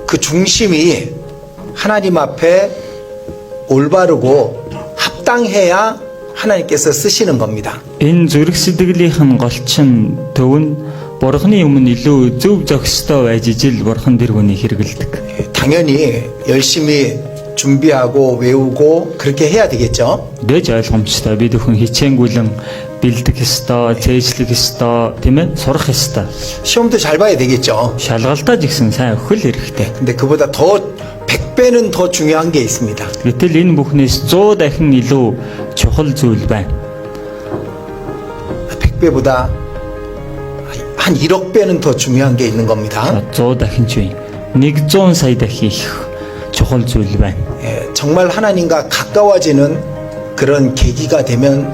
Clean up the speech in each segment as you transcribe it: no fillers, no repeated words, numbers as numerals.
그 중심이 하나님 앞에 올바르고 합당해야 하나님께서 쓰시는 겁니다. Энэ зүрх сэтгэлийнх нь голчин төв нь Бурхны өмнө илүү зөв зохистой байж ижил Бурхан дэргүнийг хэрэгэлдэг. 당연히 열심히 준비하고 외우고 그렇게 해야 되겠죠. Дэж ойлгомжтой бид бүхэн хичээнгүйлэн бэлдэх ёстой, зээжлэх ёстой, тийм ээ, сурах ёстой. 시험도 잘 봐야 되겠죠. Шалгалтаа ч гэсэн сайн өхөл хэрэгтэй. 근데 그보다 더 100배는 더 중요한 게 있습니다. Гэтэл энэ бүхнээс 100 дахин илүү чухал зүйл байна. 100배보다 한 1억 배는 더 중요한 게 있는 겁니다. 100 дахин ч үе. 100 сая дахин их чухал зүйл байна. 예, 정말 하나님과 가까워지는 그런 계기가 되면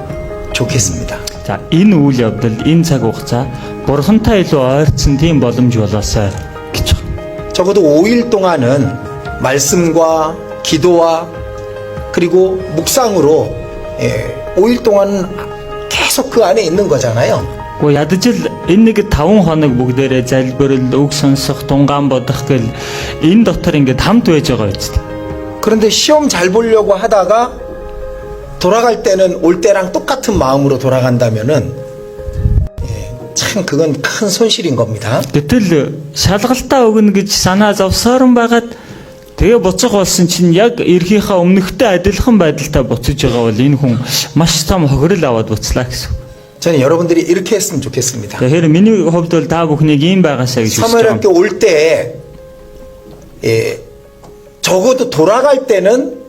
좋겠습니다. За энэ үйл явдал, энэ цаг хугацаа Бурхантай илүү ойрцсон тийм боломж болоосай гэж байна. 적어도 5일 동안은 말씀과 기도와 그리고 묵상으로 5일 동안은 계속 그 안에 있는 거잖아요. Гэхдээ ядаж л энэ нэг 5 хоног бүгдээрээ залбирал, үг сонсох, тунгаан бодох гэл энэ дотор ингээд хамт байж байгаа биз дээ. 그런데 시험 잘 보려고 하다가 돌아갈 때는 올 때랑 똑같은 마음으로 돌아간다면은 참 그건 큰 손실인 겁니다. Гэтэл шалгалтаа өгнө гэж санаа зовсоорон байгаад тэгээ буцах болсон чинь яг эрхийнхээ өмнөхтэй адилхан байдалтай буцаж байгаа бол энэ хүн маш том хохирол аваад буцлаа гэсэн. 저는 여러분들이 이렇게 했으면 좋겠습니다. Тэгэхээр миний хувьд бол та бүхнийг ийм байгаасаа гэж хүсэж байна. 사무엘학교 올 때 적어도 돌아갈 때는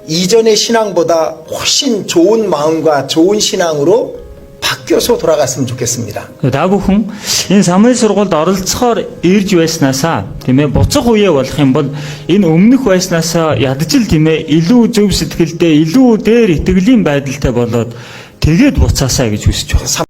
이전의 신앙보다 훨씬 좋은 마음과 좋은 신앙으로 바뀌어서 돌아갔으면 좋겠습니다. Та бүхэн энэ Самуэль сургуульд оролцохоор ирж байснаасаа тийм ээ буцах үе болох юм бол энэ өмнөх байснаасаа ядаж л тийм ээ илүү зөв сэтгэлдээ илүү дээр итгэлийн байдалтай болоод тэгээд буцаасаа гэж хүсэж байна.